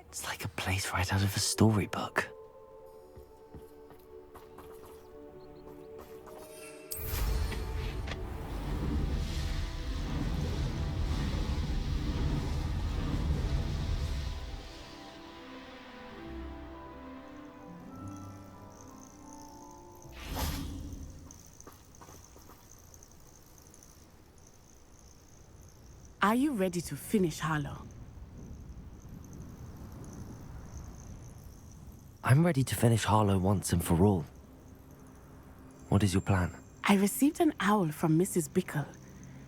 It's like a place right out of a storybook. Are you ready to finish Harlow? I'm ready to finish Harlow once and for all. What is your plan? I received an owl from Mrs. Bickle.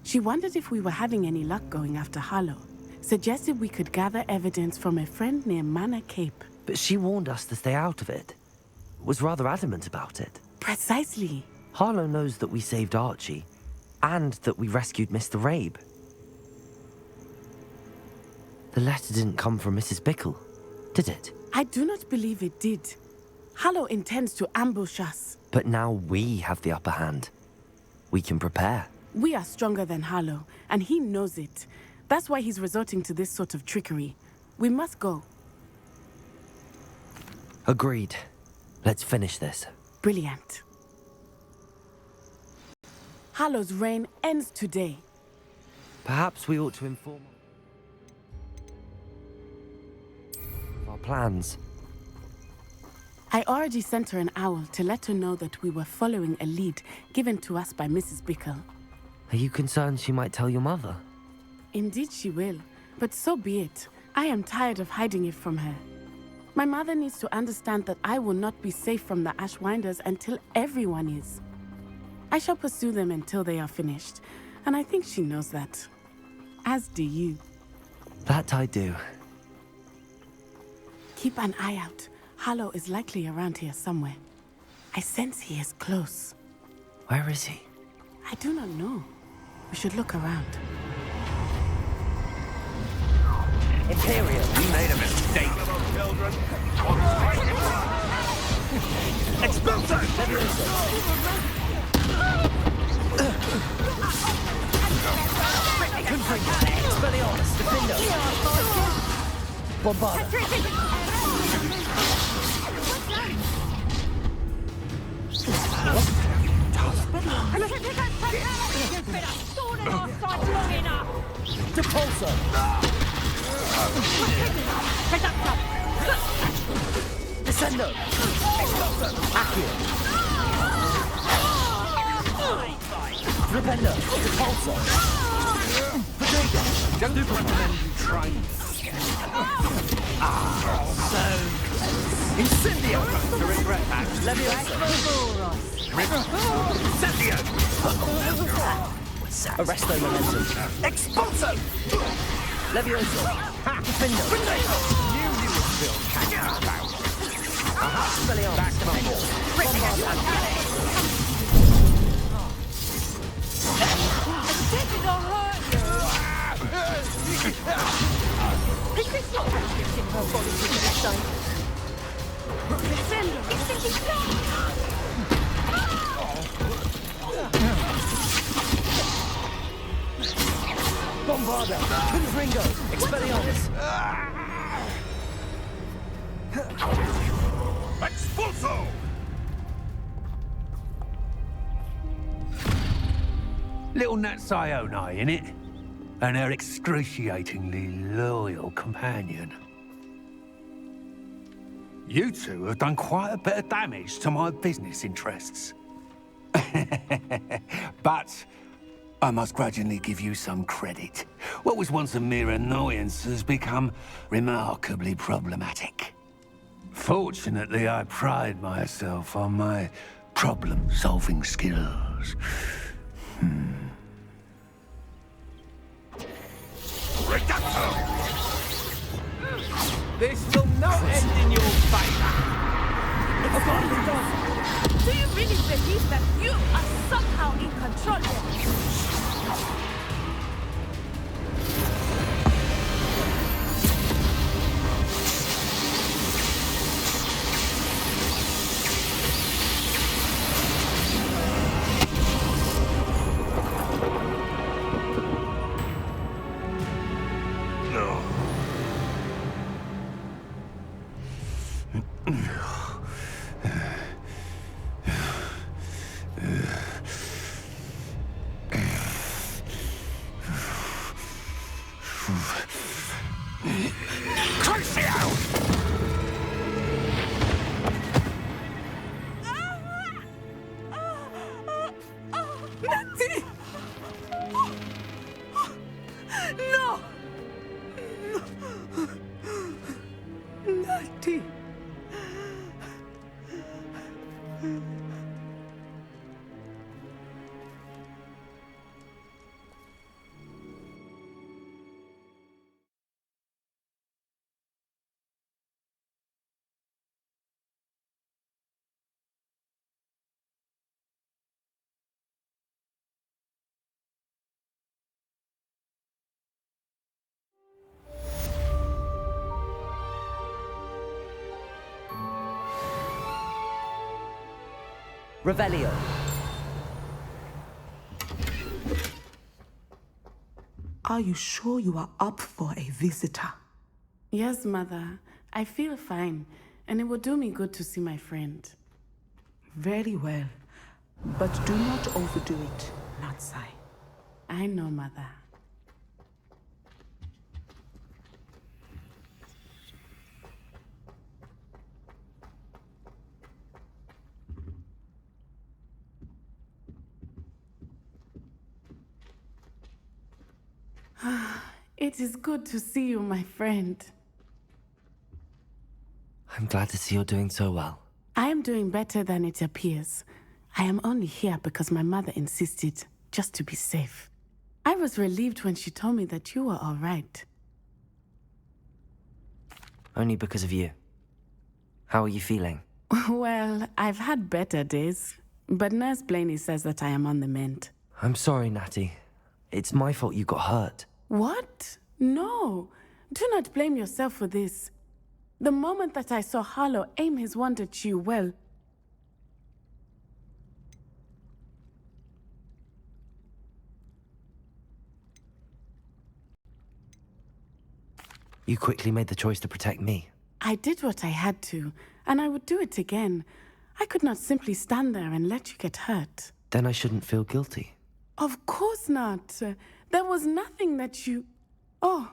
She wondered if we were having any luck going after Harlow. Suggested we could gather evidence from a friend near Manor Cape. But she warned us to stay out of it. Was rather adamant about it. Precisely. Harlow knows that we saved Archie, and that we rescued Mr. Rabe. The letter didn't come from Mrs. Bickle, did it? I do not believe it did. Harlow intends to ambush us. But now we have the upper hand. We can prepare. We are stronger than Harlow, and he knows it. That's why he's resorting to this sort of trickery. We must go. Agreed. Let's finish this. Brilliant. Harlow's reign ends today. Perhaps we ought to inform of our plans. I already sent her an owl to let her know that we were following a lead given to us by Mrs. Bickle. Are you concerned she might tell your mother? Indeed she will, but so be it. I am tired of hiding it from her. My mother needs to understand that I will not be safe from the Ashwinders until everyone is. I shall pursue them until they are finished, and I think she knows that. As do you. That I do. Keep an eye out. Harlow is likely around here somewhere. I sense he is close. Where is he? I do not know. We should look around. Imperial! We made a mistake, little children. Expulso! Expelliarmus! Defendo! Bombard! Depulso! Descendo! Accio! Rependo! Depulso! Potato! Don't recommend you try. So Incendio! to regret that. Leviosa! Incendio! Arresto momentum! Expulso! Leviosa! Defendo! You would still hang about. Expelliarmus! Back to my ball. Bombarda! Ringo! Expelliarmus! Expulso! Little Nat Sione, innit? And her excruciatingly loyal companion. You two have done quite a bit of damage to my business interests. But I must grudgingly give you some credit. What was once a mere annoyance has become remarkably problematic. Fortunately, I pride myself on my problem-solving skills. Reducto! This will not end in your favor. Do you really believe that you are somehow in control here? Natty! No! Natty! Revelio. Are you sure you are up for a visitor? Yes, Mother. I feel fine, and it would do me good to see my friend. Very well. But do not overdo it, Natsai. I know, Mother. It is good to see you, my friend. I'm glad to see you're doing so well. I am doing better than it appears. I am only here because my mother insisted, just to be safe. I was relieved when she told me that you were all right. Only because of you. How are you feeling? Well, I've had better days, but Nurse Blaney says that I am on the mend. I'm sorry, Natty. It's my fault you got hurt. What? No. Do not blame yourself for this. The moment that I saw Harlow aim his wand at you, well... You quickly made the choice to protect me. I did what I had to, and I would do it again. I could not simply stand there and let you get hurt. Then I shouldn't feel guilty. Of course not. There was nothing that you... Oh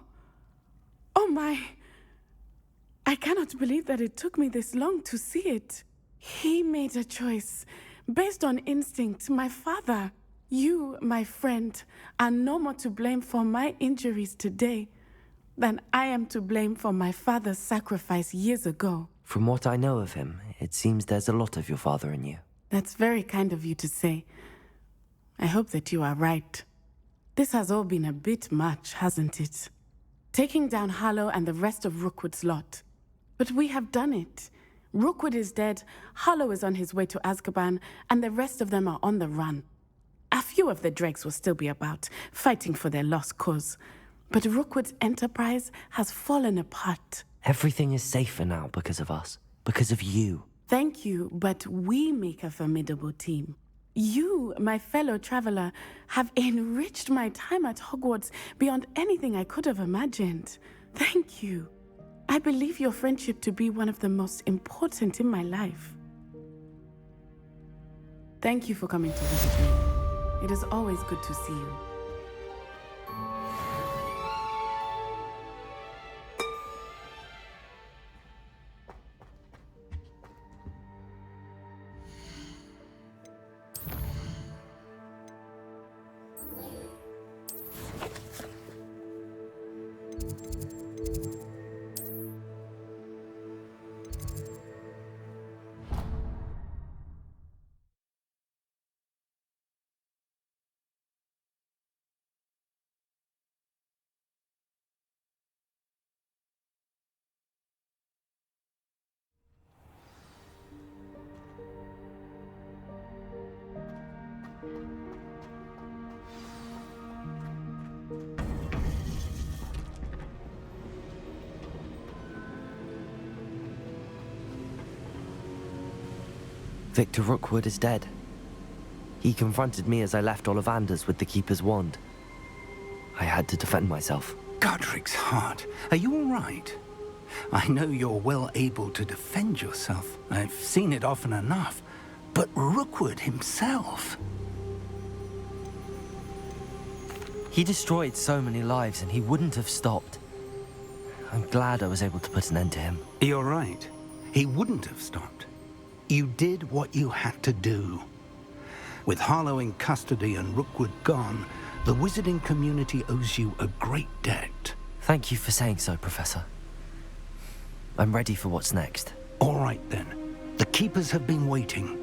my... I cannot believe that it took me this long to see it. He made a choice based on instinct. My father, you, my friend, are no more to blame for my injuries today than I am to blame for my father's sacrifice years ago. From what I know of him, it seems there's a lot of your father in you. That's very kind of you to say. I hope that you are right. This has all been a bit much, hasn't it? Taking down Harlow and the rest of Rookwood's lot. But we have done it. Rookwood is dead, Harlow is on his way to Azkaban, and the rest of them are on the run. A few of the dregs will still be about, fighting for their lost cause. But Rookwood's enterprise has fallen apart. Everything is safer now because of us. Because of you. Thank you, but we make a formidable team. You, my fellow traveler, have enriched my time at Hogwarts beyond anything I could have imagined. Thank you. I believe your friendship to be one of the most important in my life. Thank you for coming to visit me. It is always good to see you. Victor Rookwood is dead. He confronted me as I left Ollivander's with the Keeper's wand. I had to defend myself. Godric's heart. Are you all right? I know you're well able to defend yourself. I've seen it often enough. But Rookwood himself... He destroyed so many lives and he wouldn't have stopped. I'm glad I was able to put an end to him. You're right. He wouldn't have stopped. You did what you had to do. With Harlow in custody and Rookwood gone, the wizarding community owes you a great debt. Thank you for saying so, Professor. I'm ready for what's next. All right, then. The Keepers have been waiting.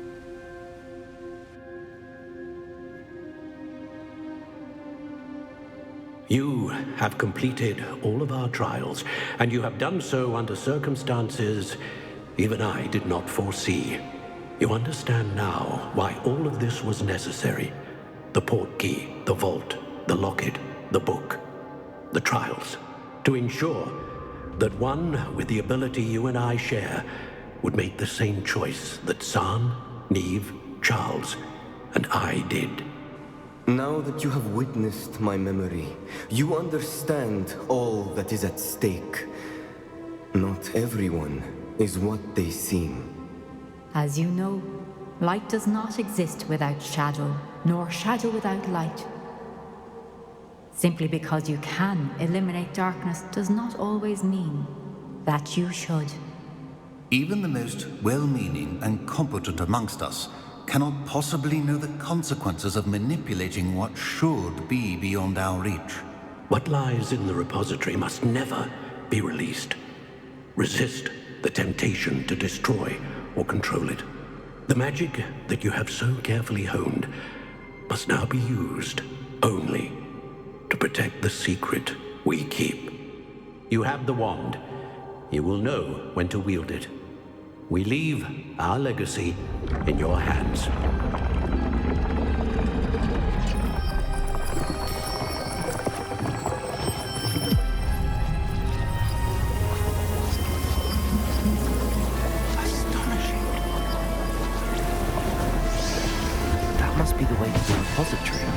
You have completed all of our trials, and you have done so under circumstances even I did not foresee. You understand now why all of this was necessary. The portkey, the vault, the locket, the book, the trials. To ensure that one with the ability you and I share would make the same choice that San, Neve, Charles, and I did. Now that you have witnessed my memory, you understand all that is at stake. Not everyone is what they seem. As you know, light does not exist without shadow, nor shadow without light. Simply because you can eliminate darkness does not always mean that you should. Even the most well-meaning and competent amongst us cannot possibly know the consequences of manipulating what should be beyond our reach. What lies in the repository must never be released. Resist the temptation to destroy or control it. The magic that you have so carefully honed must now be used only to protect the secret we keep. You have the wand. You will know when to wield it. We leave our legacy in your hands. Astonishing. That must be the way to the repository.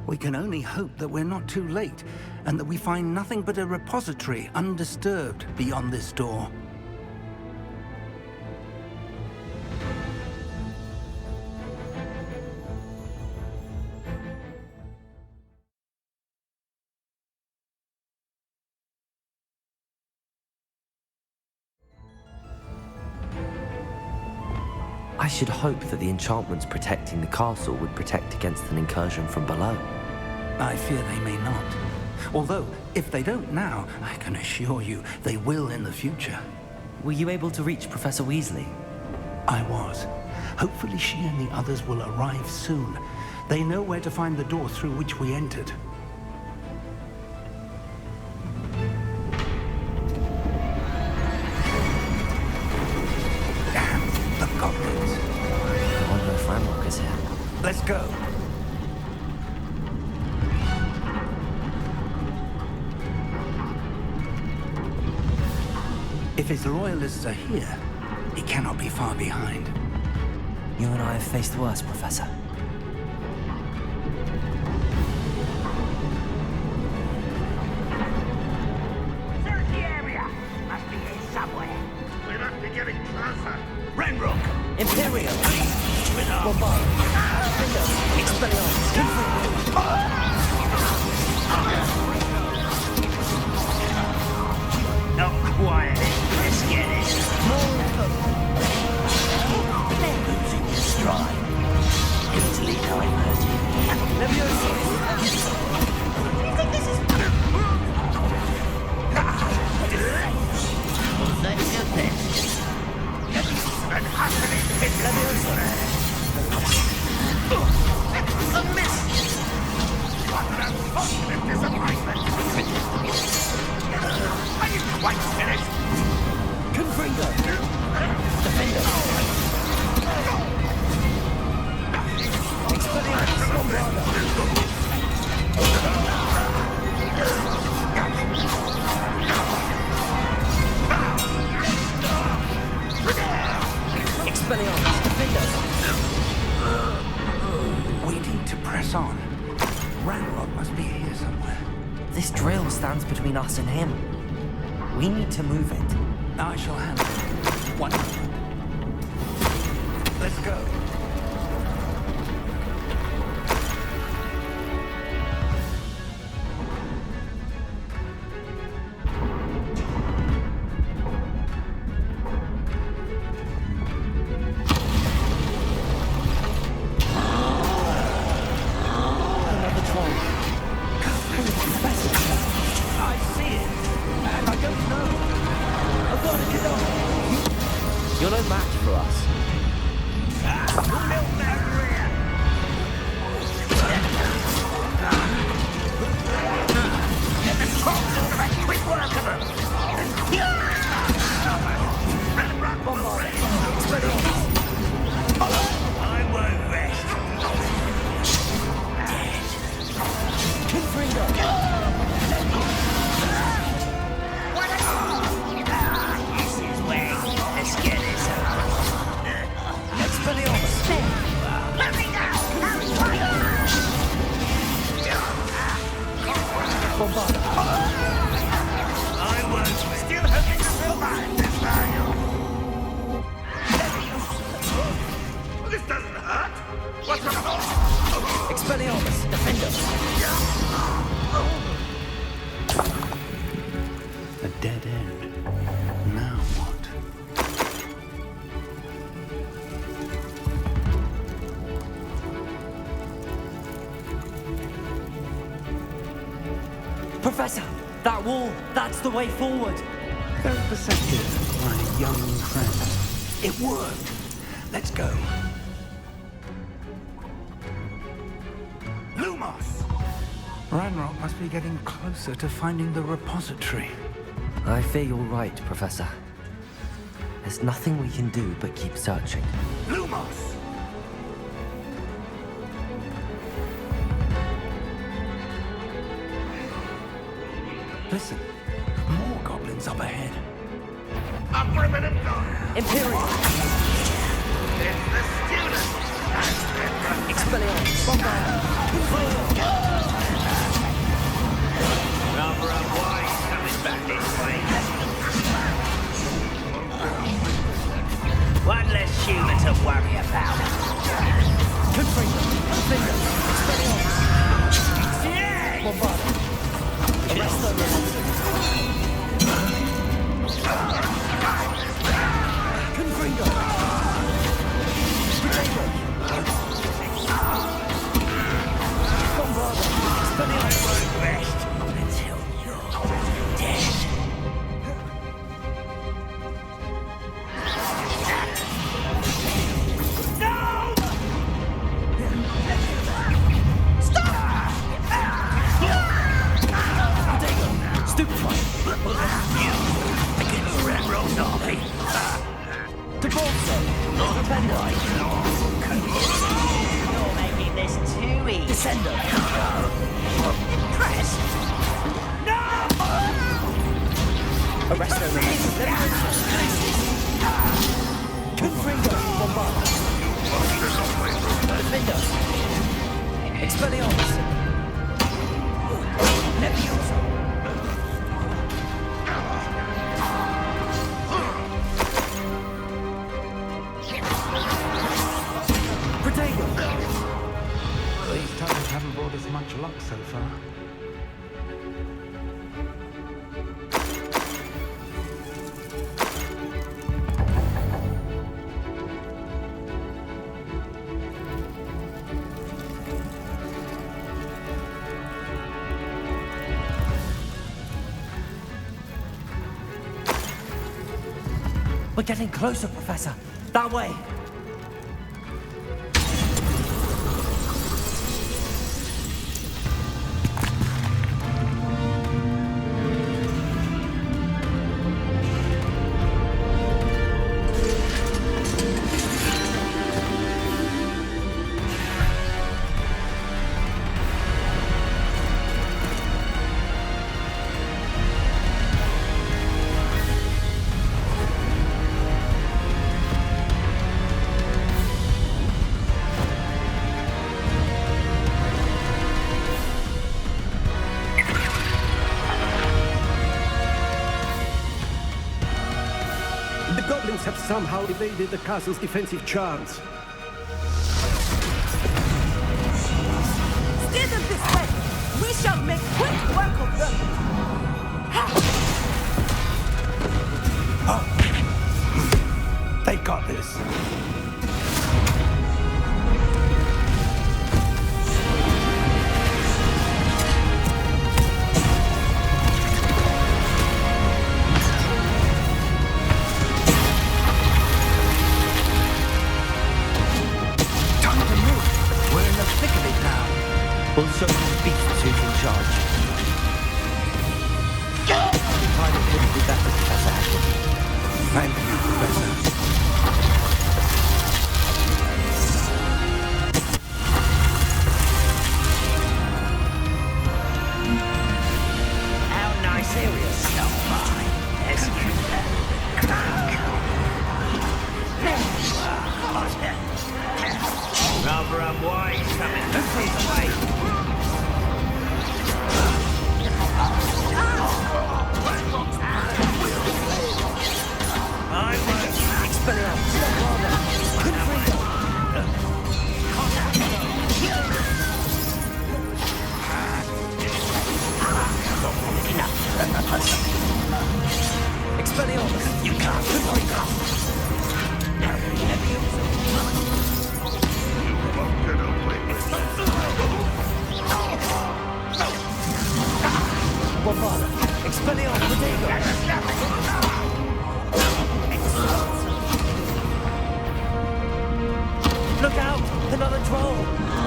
We can only hope that we're not too late, and that we find nothing but a repository undisturbed beyond this door. I should hope that the enchantments protecting the castle would protect against an incursion from below. I fear they may not. Although, if they don't now, I can assure you they will in the future. Were you able to reach Professor Weasley? I was. Hopefully she and the others will arrive soon. They know where to find the door through which we entered. Damn, the goblins. I wonder if Ranrock is here. Let's go. If his loyalists are here, he cannot be far behind. You and I have faced worse, Professor. Search the area! Must be here somewhere. We must be getting closer. Ranrock! Imperium! Bombard! Expelliarmus! Not quiet. Let's get it. Losing your stride. Easily diverted. Leviosa! Do you think this is... Let's do this. And utterly pitiless. between us and him. We need to move it. I shall handle it. One. Let's go. You're no match for us. I won't rest. This is where. Let's get this over. Expelliarmus. Let me go! I won't. Still hoping to survive this battle. This doesn't hurt. What's up? Expelliarmus, defend us. A dead end. Now what? Professor, that wall, that's the way forward. Very perceptive, my young friend. It worked. Let's go. Lumos! Ranrock must be getting closer to finding the repository. I fear you're right, Professor. There's nothing we can do but keep searching. Lumos! Listen, more goblins up ahead. Up for a minute, Doc. Imperial! It's the student. Expelliarmus! Rather unwise coming back this way. One less human to worry about. Arrest them! Confringo! Potato! Bombarda! Expelliarmus! Won't rest until you're dead. No! Stop! Stupefy! Against Red Rose Army. To Bolso! Defender! You're making this too easy. Descender! Crest! No! Arresto Confringo! Bombarda! Defender! Expelliarmus! Leviosa! Protego! These times haven't brought us much luck so far. We're getting closer, Professor. That way. dragons have somehow evaded the castle's defensive charms. Steer them this way. We shall make quick work of them. They got this. We'll show these beasts who's in charge. Tyler couldn't do that with Professor Hagrid. Thank you, Professor. How nice area so far, isn't it? Rather unwise coming this way. I won't. Expelliarmus. Good freedom. Enough. Expelliarmus. You can't. Good freedom. Bravado. Expelliarmus. Protego. Look out! Another troll!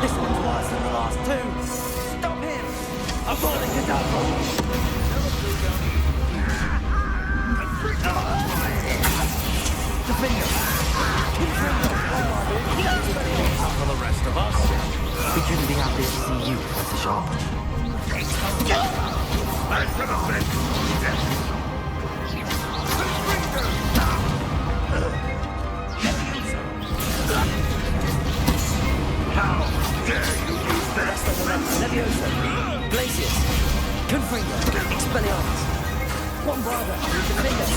This one's worse than the last two! Stop him! I'm falling to death! The finger! Not for the rest of us. We couldn't be happy to see you, Professor Sharp. How dare you use that? Leviosa, Glacius, Confringo, Expelliarmus. One brother, the finger.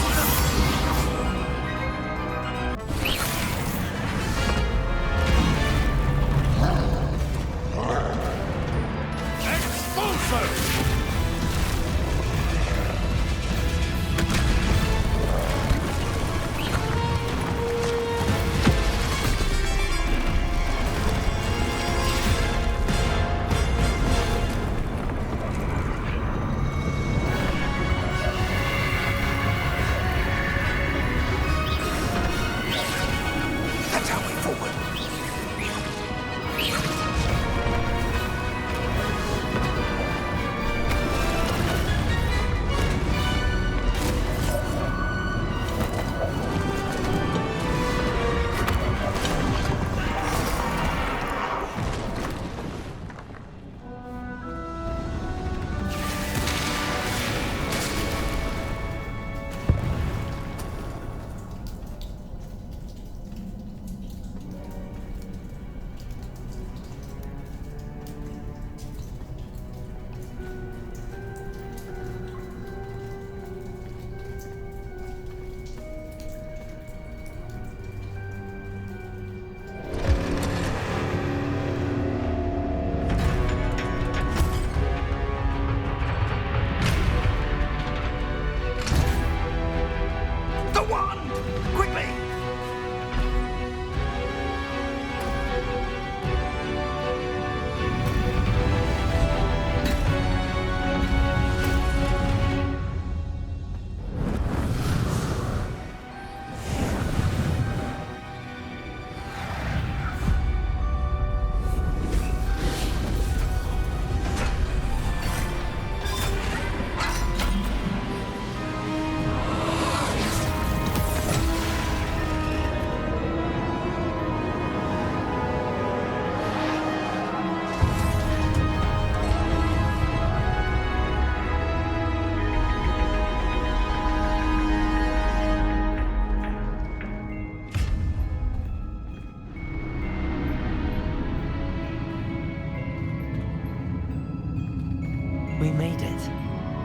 We made it.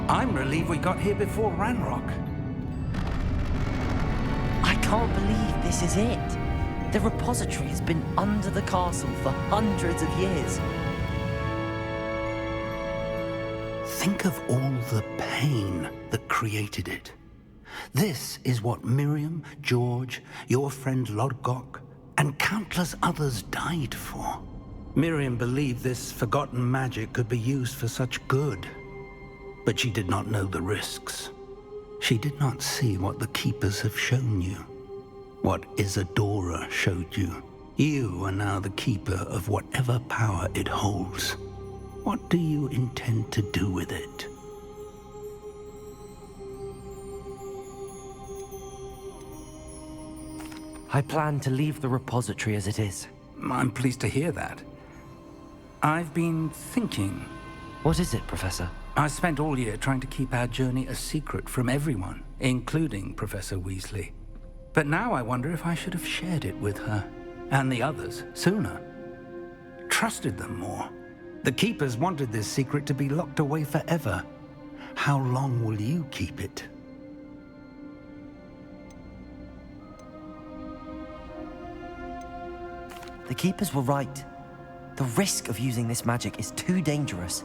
I'm relieved we got here before Ranrock. I can't believe this is it. The repository has been under the castle for hundreds of years. Think of all the pain that created it. This is what Miriam, George, your friend Lodgok, and countless others died for. Miriam believed this forgotten magic could be used for such good, but she did not know the risks. She did not see what the Keepers have shown you, what Isadora showed you. You are now the Keeper of whatever power it holds. What do you intend to do with it? I plan to leave the repository as it is. I'm pleased to hear that. I've been thinking. What is it, Professor? I spent all year trying to keep our journey a secret from everyone, including Professor Weasley. But now I wonder if I should have shared it with her, and the others, sooner. Trusted them more. The Keepers wanted this secret to be locked away forever. How long will you keep it? The Keepers were right. The risk of using this magic is too dangerous.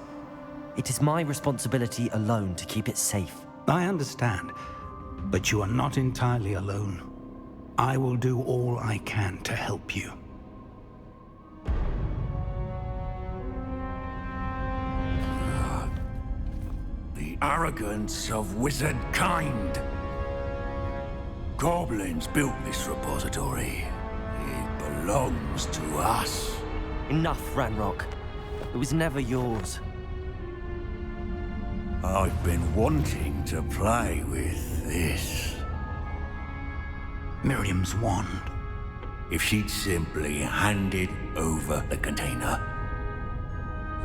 It is my responsibility alone to keep it safe. I understand, but you are not entirely alone. I will do all I can to help you. The arrogance of wizard kind. Goblins built this repository. It belongs to us. Enough, Ranrock. It was never yours. I've been wanting to play with this. Miriam's wand. If she'd simply handed over the container,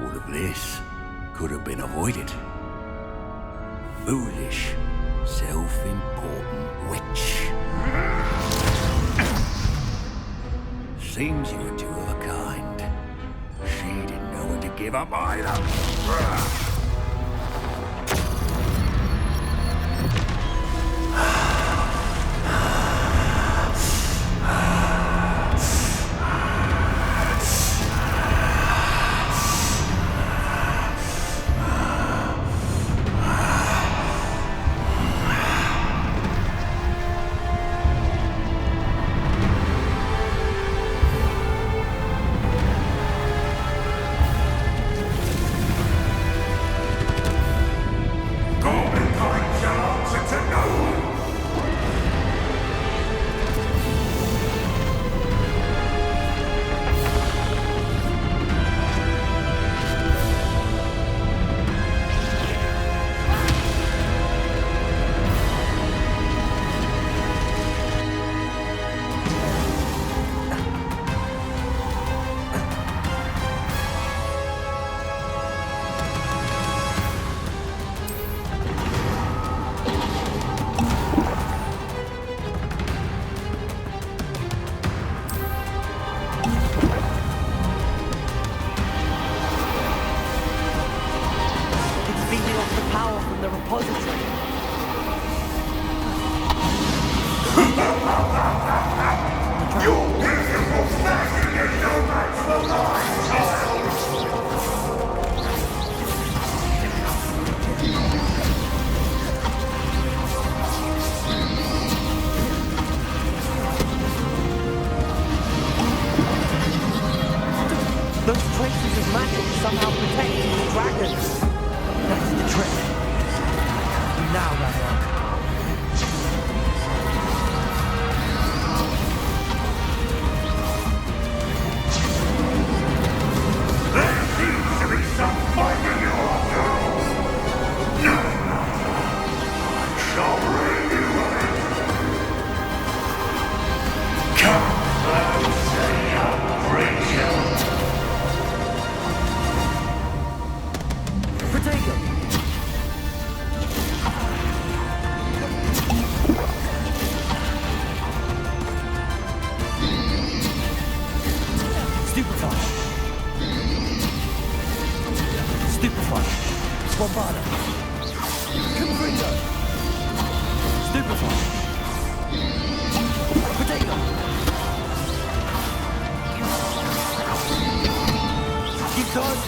all of this could have been avoided. Foolish, self-important witch. Seems you were two of a kind. She didn't know when to give up either.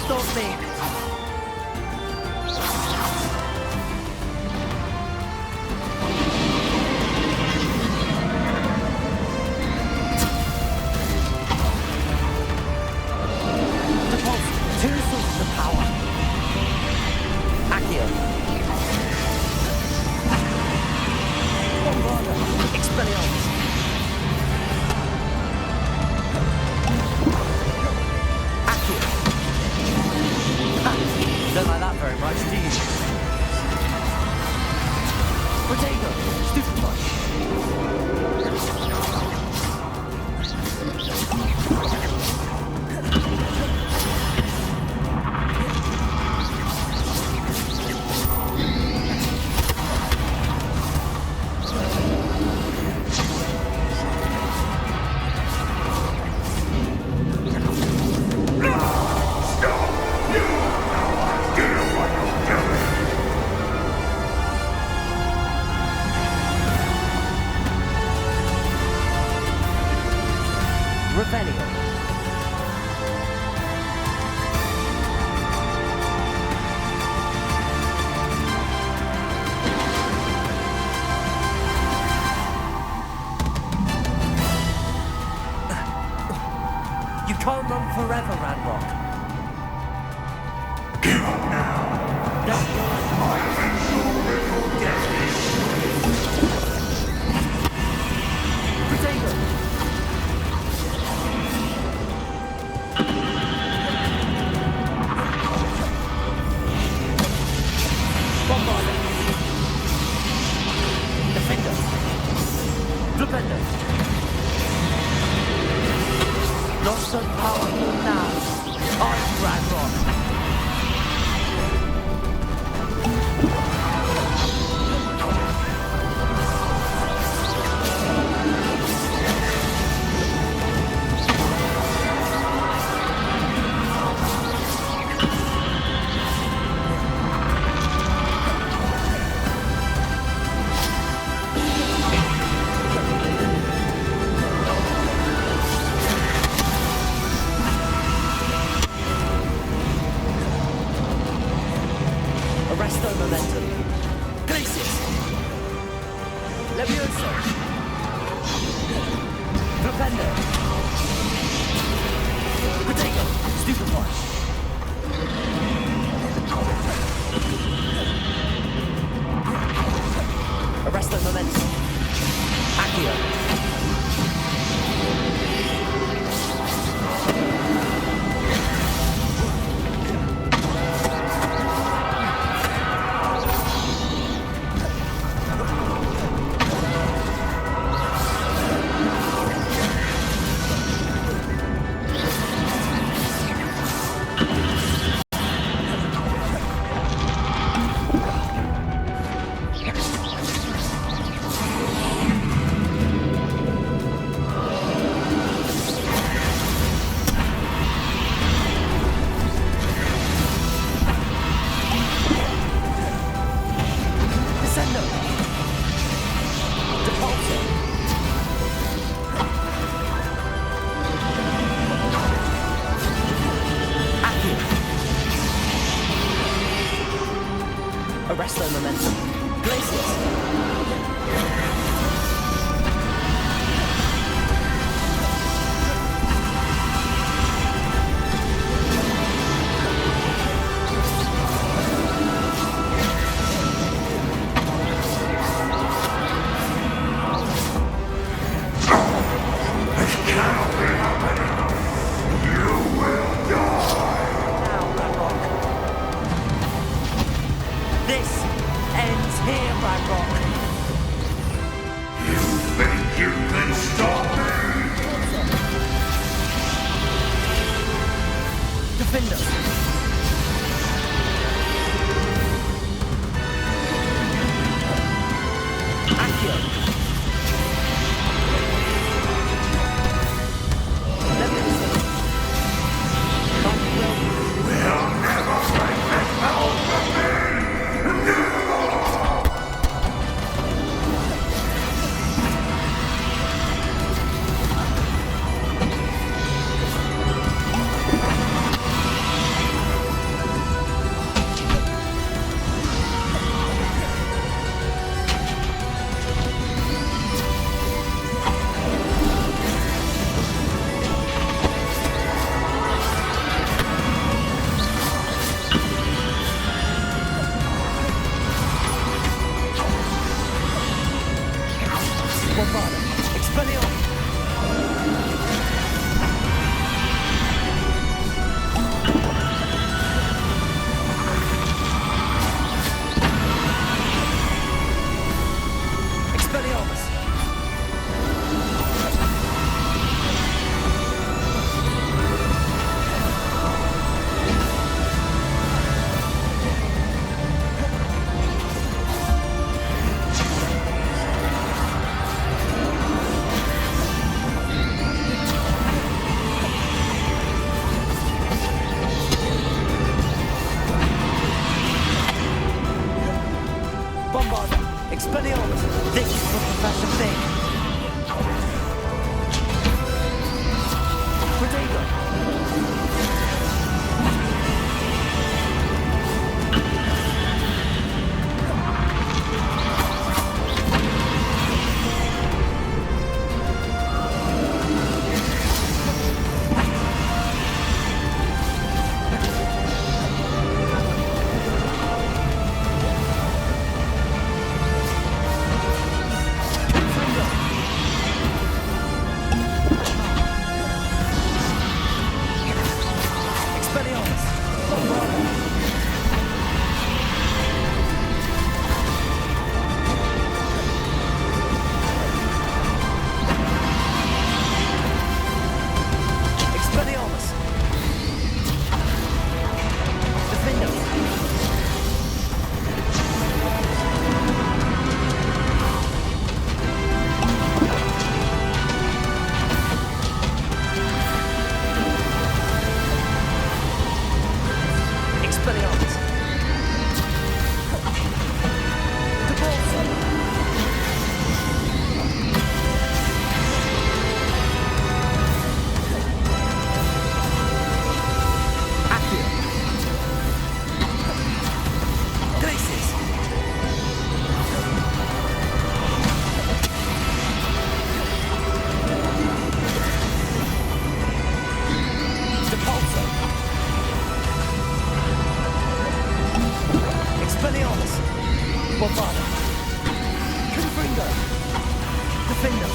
stop me! Two sources of power. Accio. Bombarda. Expelliarmus. Accio. Ha! Don't like that very much, do you? Protego. Stupefy. You can't run forever, Ranrock. Give up now. My inexorable destiny. Protego. Bombarda. Defender. Flipender. Not so powerful now. I'm Ranrock. Arresto momentum. Glacius. Levioso. Flipendo. Protego. Stupefy. Arresto momentum. Accio. Bombarda. Expelliarmus. Expelliarmus. Bombarda. Expelliarmus. This is for Professor Fig. Protego. Expelliarmus. Bombarda. Expelliarmus. Defender. Expelliarmus. Debolsa. Accio. Glacis. Depulso. Expelliarmus. Bombarda. Confringo. Defender.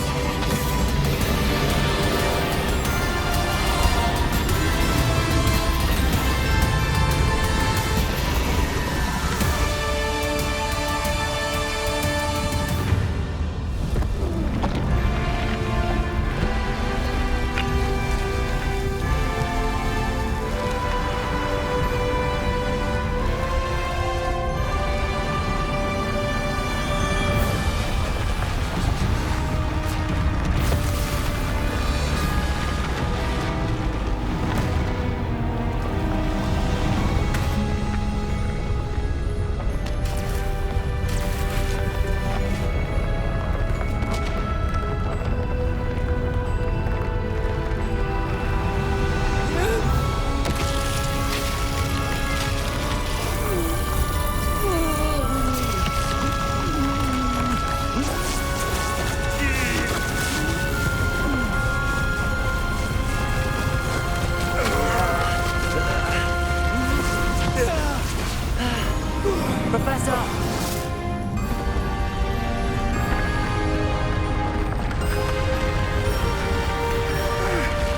Professor!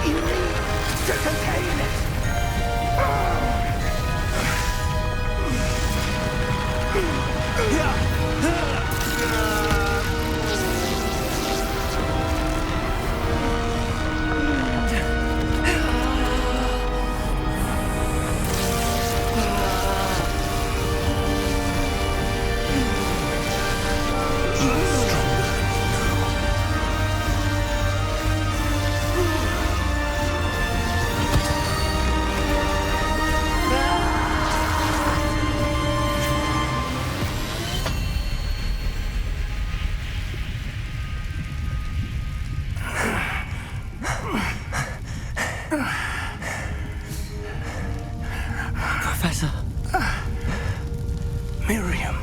You need to contain it. Professor. Miriam.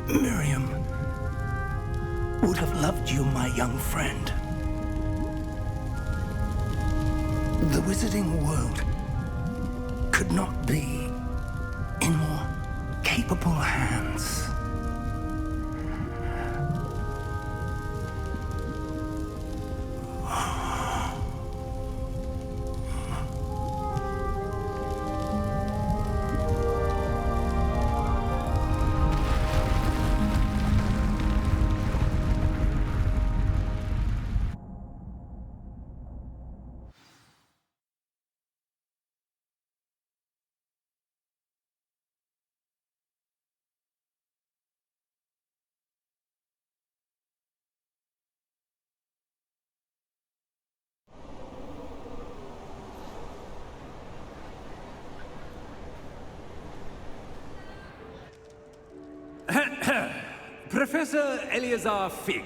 Miriam would have loved you, my young friend. The wizarding world could not be in more capable hands. Professor Eleazar Fig.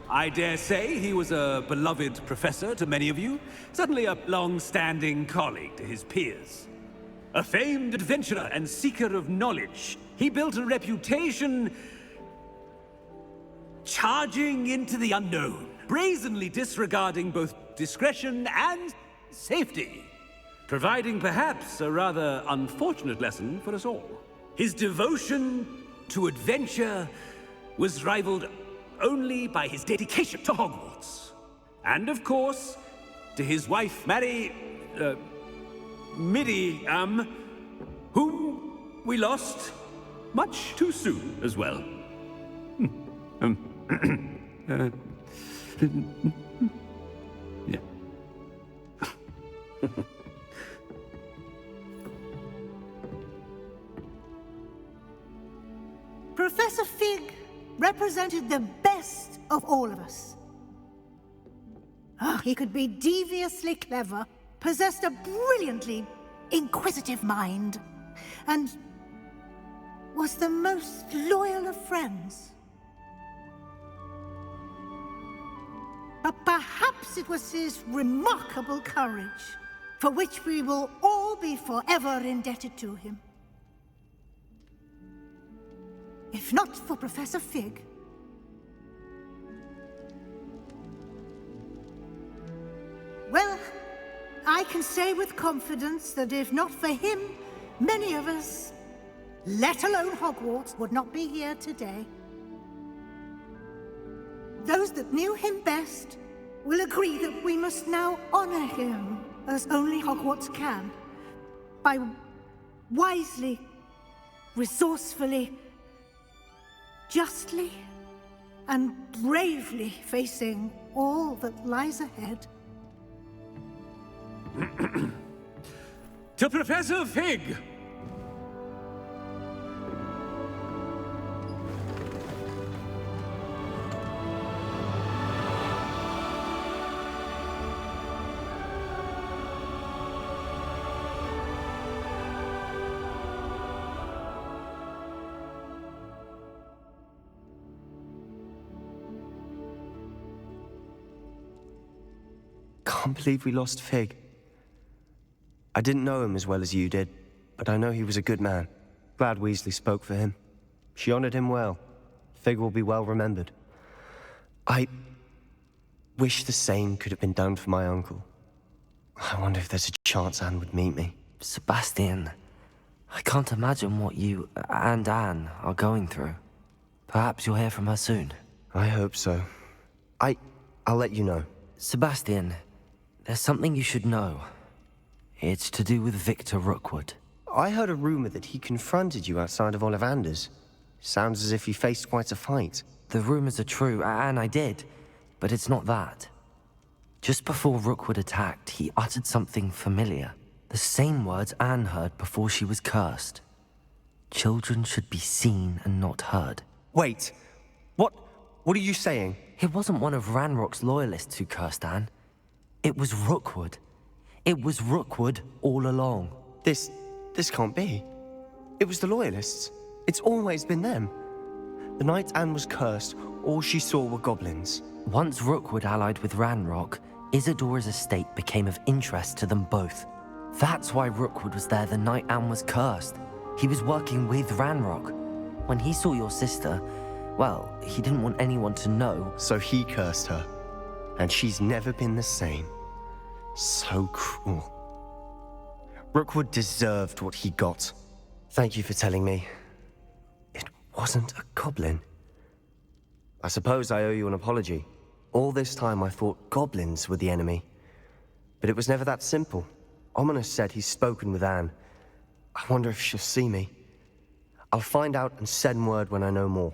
I dare say he was a beloved professor to many of you, certainly a long-standing colleague to his peers. A famed adventurer and seeker of knowledge, he built a reputation charging into the unknown, brazenly disregarding both discretion and safety, providing perhaps a rather unfortunate lesson for us all. His devotion to adventure was rivaled only by his dedication to Hogwarts. And of course, to his wife, Miriam, whom we lost much too soon as well. Yeah. Professor Fig represented the best of all of us. He could be deviously clever, possessed a brilliantly inquisitive mind, and was the most loyal of friends. But perhaps it was his remarkable courage, for which we will all be forever indebted to him. If not for Professor Fig, well, I can say with confidence that if not for him, many of us, let alone Hogwarts, would not be here today. Those that knew him best will agree that we must now honor him as only Hogwarts can, by wisely, resourcefully, justly and bravely facing all that lies ahead. To Professor Fig! Can't believe we lost Fig. I didn't know him as well as you did, but I know he was a good man. Glad Weasley spoke for him. She honored him well. Fig will be well remembered. I wish the same could have been done for my uncle. I wonder if there's a chance Anne would meet me. Sebastian, I can't imagine what you and Anne are going through. Perhaps you'll hear from her soon. I hope so. I'll let you know. Sebastian, there's something you should know. It's to do with Victor Rookwood. I heard a rumor that he confronted you outside of Ollivander's. Sounds as if he faced quite a fight. The rumors are true, and I did, but it's not that. Just before Rookwood attacked, he uttered something familiar. The same words Anne heard before she was cursed. Children should be seen and not heard. Wait, what are you saying? It wasn't one of Ranrock's loyalists who cursed Anne. It was Rookwood. It was Rookwood all along. This can't be. It was the loyalists. It's always been them. The night Anne was cursed, all she saw were goblins. Once Rookwood allied with Ranrock, Isadora's estate became of interest to them both. That's why Rookwood was there the night Anne was cursed. He was working with Ranrock. When he saw your sister, well, he didn't want anyone to know. So he cursed her. And she's never been the same. So cruel. Rookwood deserved what he got. Thank you for telling me. It wasn't a goblin. I suppose I owe you an apology. All this time I thought goblins were the enemy. But it was never that simple. Ominous said he's spoken with Anne. I wonder if she'll see me. I'll find out and send word when I know more.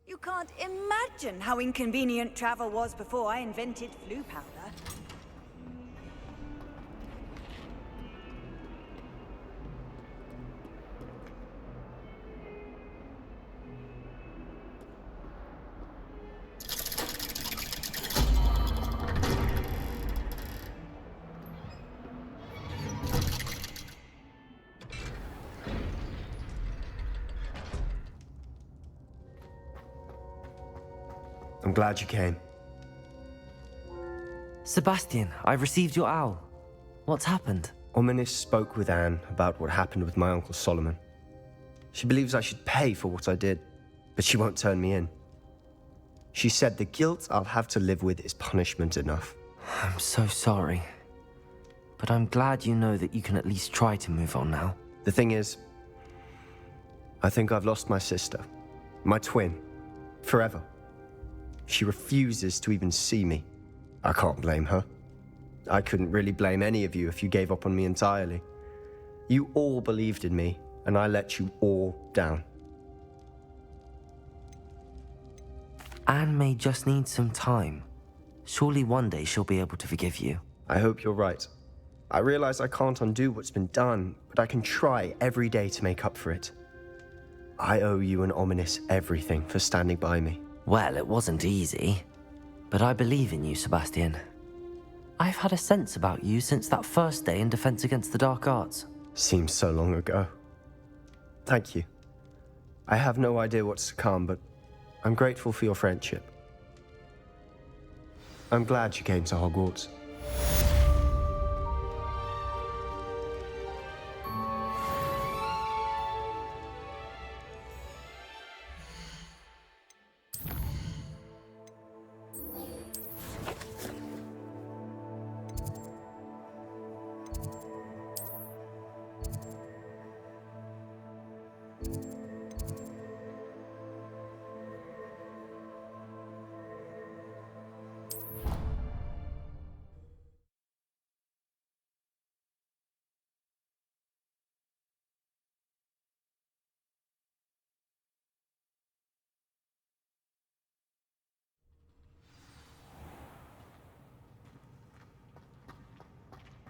You can't imagine how inconvenient travel was before I invented flu powder. I'm glad you came. Sebastian, I've received your owl. What's happened? Ominis spoke with Anne about what happened with my Uncle Solomon. She believes I should pay for what I did, but she won't turn me in. She said the guilt I'll have to live with is punishment enough. I'm so sorry. But I'm glad you know that you can at least try to move on now. The thing is, I think I've lost my sister, my twin, forever. She refuses to even see me. I can't blame her. I couldn't really blame any of you if you gave up on me entirely. You all believed in me, and I let you all down. Anne may just need some time. Surely one day she'll be able to forgive you. I hope you're right. I realize I can't undo what's been done, but I can try every day to make up for it. I owe you and Ominis everything for standing by me. Well, it wasn't easy, but I believe in you, Sebastian. I've had a sense about you since that first day in Defense Against the Dark Arts. Seems so long ago. Thank you. I have no idea what's to come, but I'm grateful for your friendship. I'm glad you came to Hogwarts.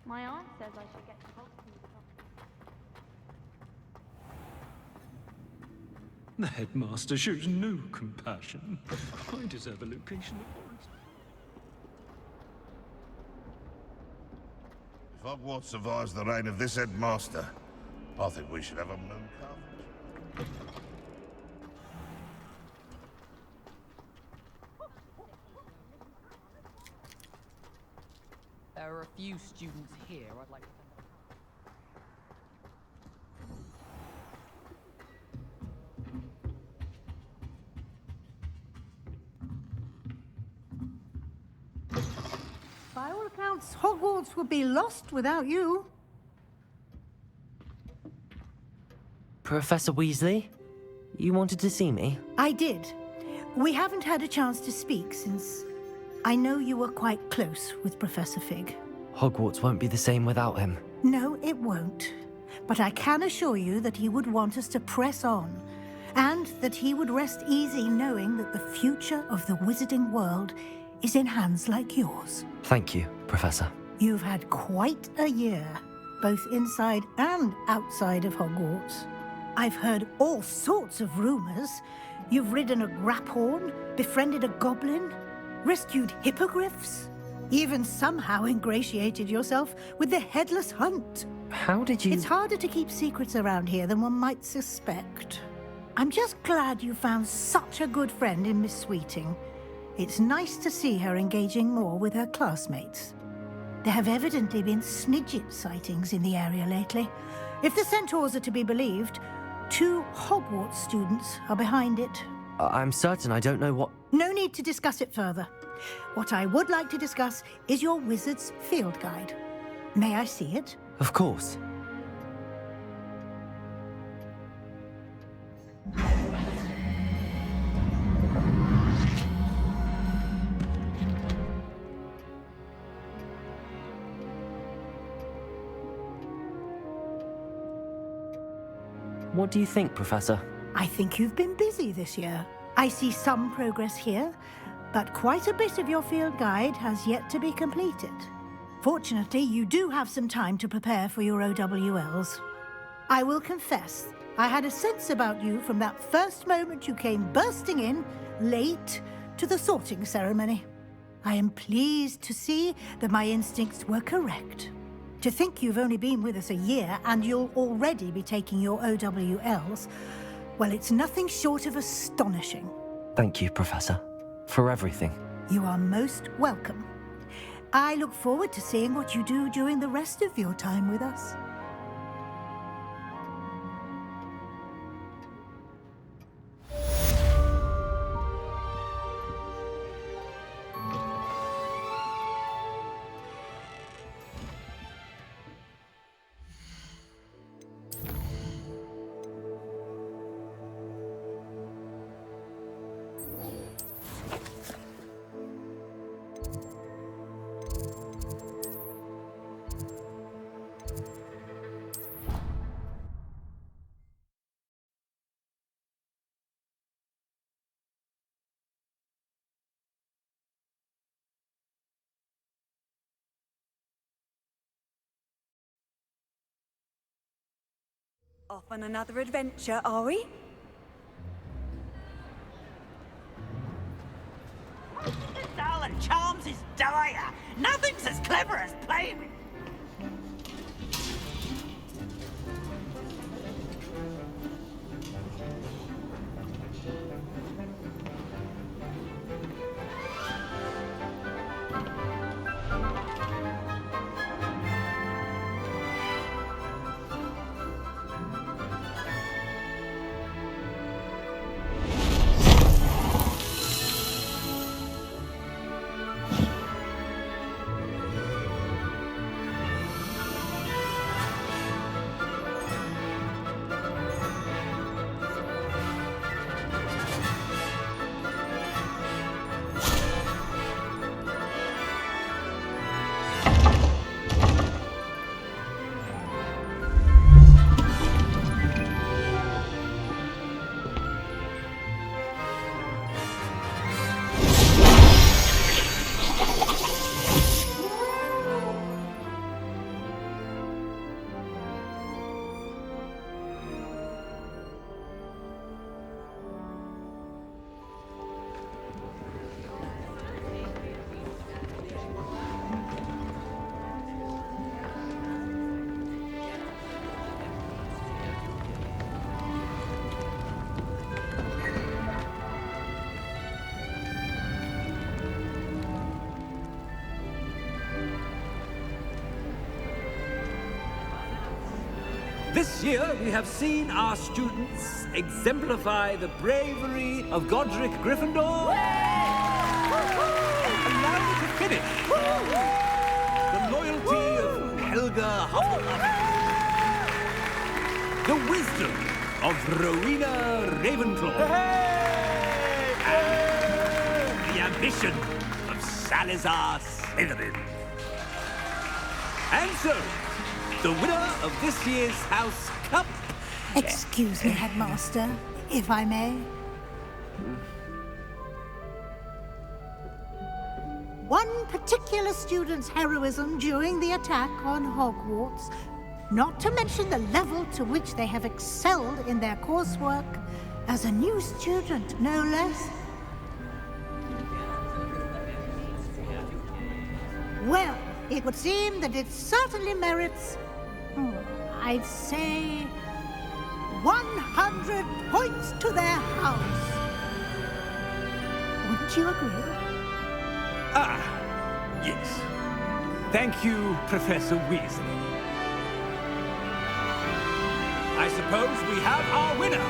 My aunt says I should get to talk to you. The headmaster shows no compassion. I deserve a location of Hogwarts. Hogwarts survives the reign of this headmaster, I think we should have a moon carved. There are a few students here I'd like to... By all accounts, Hogwarts would be lost without you. Professor Weasley? You wanted to see me? I did. We haven't had a chance to speak since I know you were quite close with Professor Fig. Hogwarts won't be the same without him. No, it won't. But I can assure you that he would want us to press on, and that he would rest easy knowing that the future of the wizarding world is in hands like yours. Thank you, Professor. You've had quite a year, both inside and outside of Hogwarts. I've heard all sorts of rumors. You've ridden a graphorn, befriended a goblin, rescued hippogriffs, even somehow ingratiated yourself with the Headless Hunt. How did you... It's harder to keep secrets around here than one might suspect. I'm just glad you found such a good friend in Miss Sweeting. It's nice to see her engaging more with her classmates. There have evidently been Snidget sightings in the area lately. If the centaurs are to be believed, 2 Hogwarts students are behind it. I'm certain I don't know what... No need to discuss it further. What I would like to discuss is your wizard's field guide. May I see it? Of course. What do you think, Professor? I think you've been busy this year. I see some progress here, but quite a bit of your field guide has yet to be completed. Fortunately, you do have some time to prepare for your OWLs. I will confess, I had a sense about you from that first moment you came bursting in, late, to the sorting ceremony. I am pleased to see that my instincts were correct. To think you've only been with us a year and you'll already be taking your OWLs, well, it's nothing short of astonishing. Thank you, Professor, for everything. You are most welcome. I look forward to seeing what you do during the rest of your time with us. Off on another adventure, are we? Darling charms is dire. Nothing's as clever as playing with. This year, we have seen our students exemplify the bravery of Godric Gryffindor. Allow me to finish. The loyalty of Helga Hufflepuff. The wisdom of Rowena Ravenclaw. And the ambition of Salazar Slytherin. And so, the winner of this year's House Cup... Excuse me, Headmaster, if I may. One particular student's heroism during the attack on Hogwarts, not to mention the level to which they have excelled in their coursework, as a new student, no less. Well, it would seem that it certainly merits, I'd say, 100 points to their house. Wouldn't you agree? Ah, yes. Thank you, Professor Weasley. I suppose we have our winner.